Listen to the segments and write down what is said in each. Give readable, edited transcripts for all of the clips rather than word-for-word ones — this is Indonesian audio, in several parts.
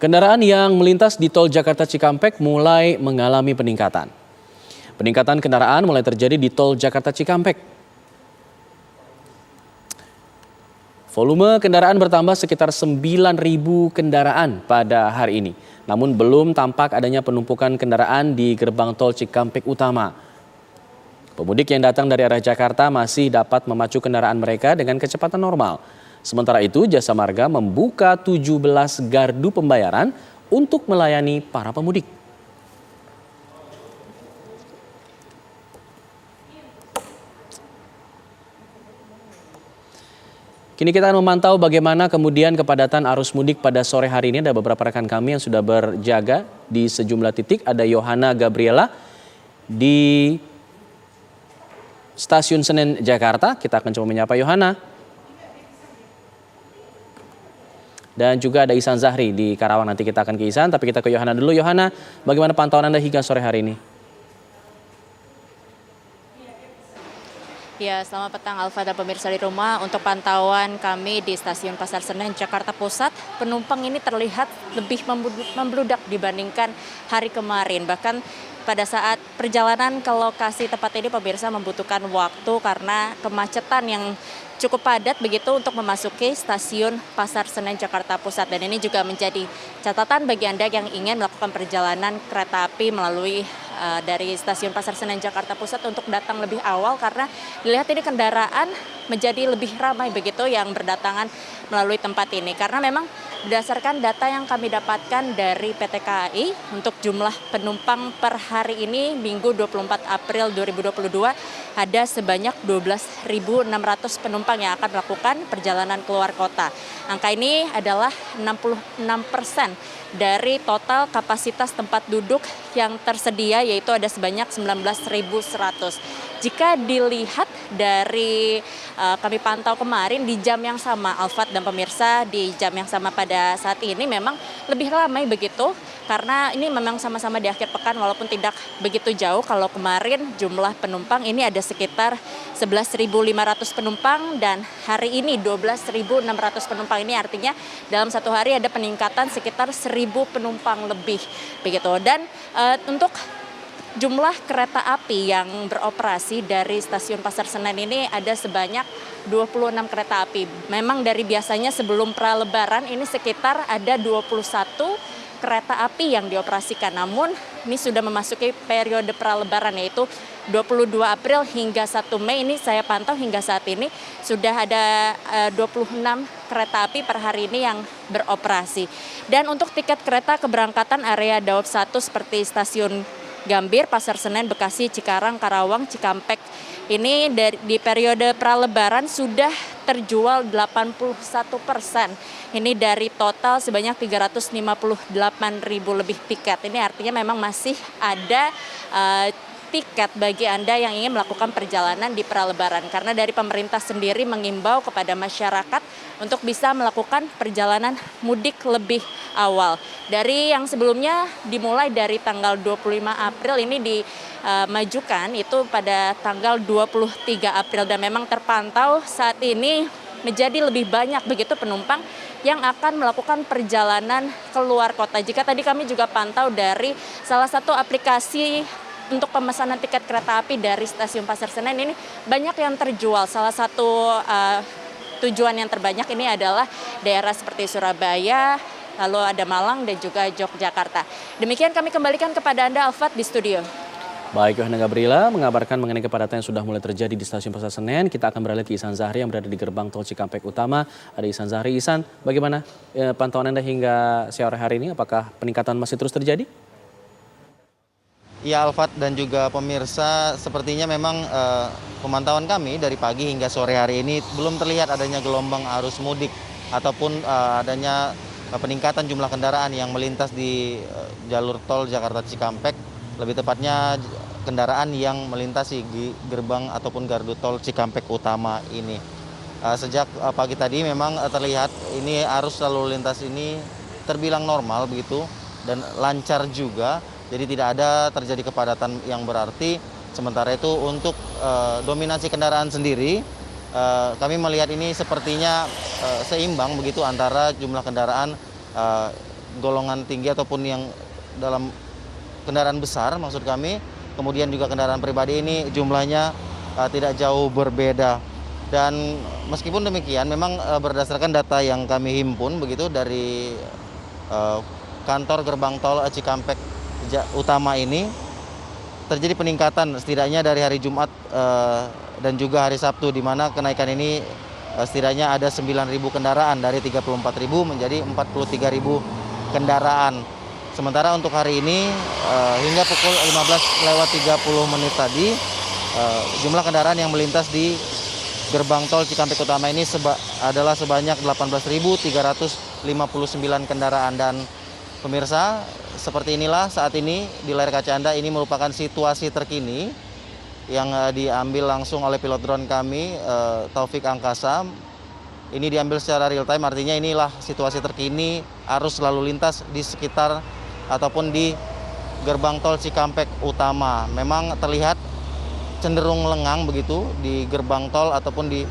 Kendaraan yang melintas di tol Jakarta Cikampek mulai mengalami peningkatan. Peningkatan kendaraan mulai terjadi di tol Jakarta Cikampek. Volume kendaraan bertambah sekitar 9.000 kendaraan pada hari ini. Namun belum tampak adanya penumpukan kendaraan di gerbang tol Cikampek Utama. Pemudik yang datang dari arah Jakarta masih dapat memacu kendaraan mereka dengan kecepatan normal. Sementara itu, Jasa Marga membuka 17 gardu pembayaran untuk melayani para pemudik. Kini kita akan memantau bagaimana kemudian kepadatan arus mudik pada sore hari ini. Ada beberapa rekan kami yang sudah berjaga di sejumlah titik. Ada Yohana Gabriela di Stasiun Senen Jakarta. Kita akan coba menyapa Yohana. Dan juga ada Ihsan Zahri di Karawang. Nanti kita akan ke Ihsan, tapi kita ke Yohana dulu. Yohana, bagaimana pantauan Anda hingga sore hari ini? Ya, selamat petang Alfa dan pemirsa di rumah. Untuk pantauan kami di Stasiun Pasar Senen, Jakarta Pusat, penumpang ini terlihat lebih membludak dibandingkan hari kemarin. Bahkan pada saat perjalanan ke lokasi tempat ini, pemirsa membutuhkan waktu karena kemacetan yang cukup padat begitu untuk memasuki Stasiun Pasar Senen Jakarta Pusat. Dan ini juga menjadi catatan bagi Anda yang ingin melakukan perjalanan kereta api melalui dari Stasiun Pasar Senen Jakarta Pusat untuk datang lebih awal, karena dilihat ini kendaraan menjadi lebih ramai begitu yang berdatangan melalui tempat ini. Karena memang berdasarkan data yang kami dapatkan dari PT KAI untuk jumlah penumpang per hari ini Minggu 24 April 2022 ada sebanyak 12.600 penumpang yang akan melakukan perjalanan keluar kota. Angka ini adalah 66% dari total kapasitas tempat duduk yang tersedia, yaitu ada sebanyak 19.100. Jika dilihat dari kami pantau kemarin di jam yang sama, Alfat dan pemirsa, di jam yang sama pada saat ini memang lebih ramai begitu, karena ini memang sama-sama di akhir pekan walaupun tidak begitu jauh. Kalau kemarin jumlah penumpang ini ada sekitar 11.500 penumpang dan hari ini 12.600 penumpang. Ini artinya dalam satu hari ada peningkatan sekitar 1.000 penumpang lebih begitu. Dan untuk jumlah kereta api yang beroperasi dari Stasiun Pasar Senen ini ada sebanyak 26 kereta api. Memang dari biasanya sebelum pra-lebaran ini sekitar ada 21 kereta api yang dioperasikan. Namun ini sudah memasuki periode pra-lebaran, yaitu 22 April hingga 1 Mei ini saya pantau hingga saat ini sudah ada 26 kereta api per hari ini yang beroperasi. Dan untuk tiket kereta keberangkatan area Daob 1 seperti Stasiun Gambir, Pasar Senen, Bekasi, Cikarang, Karawang, Cikampek ini di periode pra-lebaran sudah terjual 81%. Ini dari total sebanyak 358.000 lebih tiket. Ini artinya memang masih ada tiket bagi Anda yang ingin melakukan perjalanan di pra-lebaran. Karena dari pemerintah sendiri mengimbau kepada masyarakat untuk bisa melakukan perjalanan mudik lebih awal. Dari yang sebelumnya dimulai dari tanggal 25 April ini dimajukan itu pada tanggal 23 April. Dan memang terpantau saat ini menjadi lebih banyak begitu penumpang yang akan melakukan perjalanan keluar kota. Jika tadi kami juga pantau dari salah satu aplikasi untuk pemesanan tiket kereta api dari Stasiun Pasar Senen ini banyak yang terjual. Salah satu tujuan yang terbanyak ini adalah daerah seperti Surabaya, lalu ada Malang dan juga Yogyakarta. Demikian kami kembalikan kepada Anda, Alfat, di studio. Baik, Yohana Gabriela mengabarkan mengenai kepadatan yang sudah mulai terjadi di Stasiun Pasar Senen. Kita akan beralih ke Ihsan Zahri yang berada di gerbang tol Cikampek Utama. Ada Ihsan Zahri. Ihsan, bagaimana pantauan Anda hingga sore hari ini? Apakah peningkatan masih terus terjadi? Ya, Alfat dan juga pemirsa, sepertinya memang pemantauan kami dari pagi hingga sore hari ini belum terlihat adanya gelombang arus mudik ataupun adanya peningkatan jumlah kendaraan yang melintas di jalur tol Jakarta Cikampek, lebih tepatnya kendaraan yang melintasi di gerbang ataupun gardu tol Cikampek Utama ini. Sejak pagi tadi memang terlihat ini arus lalu lintas ini terbilang normal begitu dan lancar juga. Jadi tidak ada terjadi kepadatan yang berarti. Sementara itu untuk dominasi kendaraan sendiri, kami melihat ini sepertinya seimbang begitu antara jumlah kendaraan golongan tinggi ataupun yang dalam kendaraan besar maksud kami, kemudian juga kendaraan pribadi ini jumlahnya tidak jauh berbeda. Dan meskipun demikian memang berdasarkan data yang kami himpun begitu dari kantor gerbang tol Cikampek Utama ini terjadi peningkatan setidaknya dari hari Jumat dan juga hari Sabtu, di mana kenaikan ini setidaknya ada 9.000 kendaraan dari 34.000 menjadi 43.000 kendaraan. Sementara untuk hari ini hingga pukul 15:30 tadi jumlah kendaraan yang melintas di gerbang tol Cikampek Utama ini adalah sebanyak 18.359 kendaraan. Dan pemirsa, seperti inilah saat ini di layar kaca Anda, ini merupakan situasi terkini yang diambil langsung oleh pilot drone kami, Taufik Angkasa. Ini diambil secara real time, artinya inilah situasi terkini arus lalu lintas di sekitar ataupun di gerbang tol Cikampek Utama. Memang terlihat cenderung lengang begitu di gerbang tol ataupun di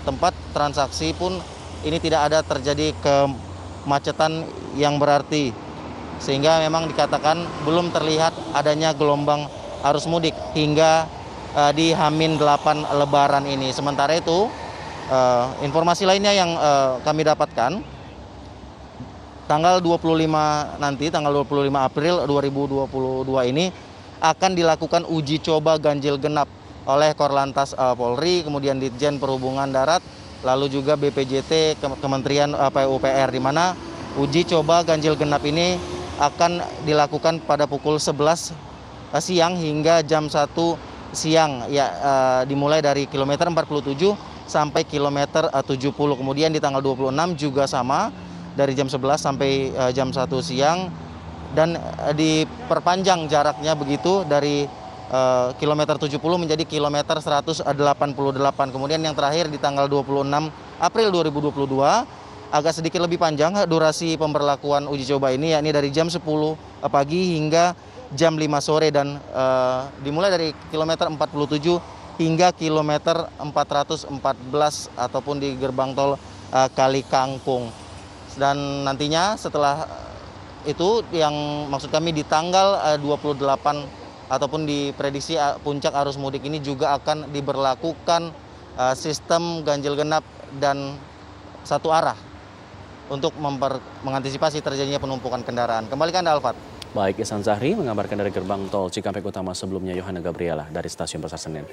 tempat transaksi pun ini tidak ada terjadi kemacetan yang berarti, sehingga memang dikatakan belum terlihat adanya gelombang arus mudik hingga di H-8 Lebaran ini. Sementara itu informasi lainnya yang kami dapatkan, tanggal 25 nanti, tanggal 25 April 2022 ini akan dilakukan uji coba ganjil genap oleh Korlantas Polri, kemudian Ditjen Perhubungan Darat, lalu juga BPJT, Kementerian PUPR, di mana uji coba ganjil genap ini akan dilakukan pada pukul 11 siang hingga jam 1 siang, ya, dimulai dari kilometer 47 sampai kilometer 70. Kemudian di tanggal 26 juga sama, dari jam 11 sampai jam 1 siang, dan diperpanjang jaraknya begitu dari kilometer 70 menjadi kilometer 188. Kemudian yang terakhir di tanggal 26 April 2022 agak sedikit lebih panjang durasi pemberlakuan uji coba ini, yakni dari jam 10 pagi hingga jam 5 sore, dan dimulai dari kilometer 47 hingga kilometer 414 ataupun di gerbang tol Kali Kangkung. Dan nantinya setelah itu, yang maksud kami di tanggal 28 ataupun diprediksi puncak arus mudik ini juga akan diberlakukan sistem ganjil genap dan satu arah untuk mengantisipasi terjadinya penumpukan kendaraan. Kembali ke Anda, Alfat. Baik, Ihsan Zahri mengabarkan dari gerbang tol Cikampek Utama, sebelumnya Yohana Gabriela dari Stasiun Pasar Senen.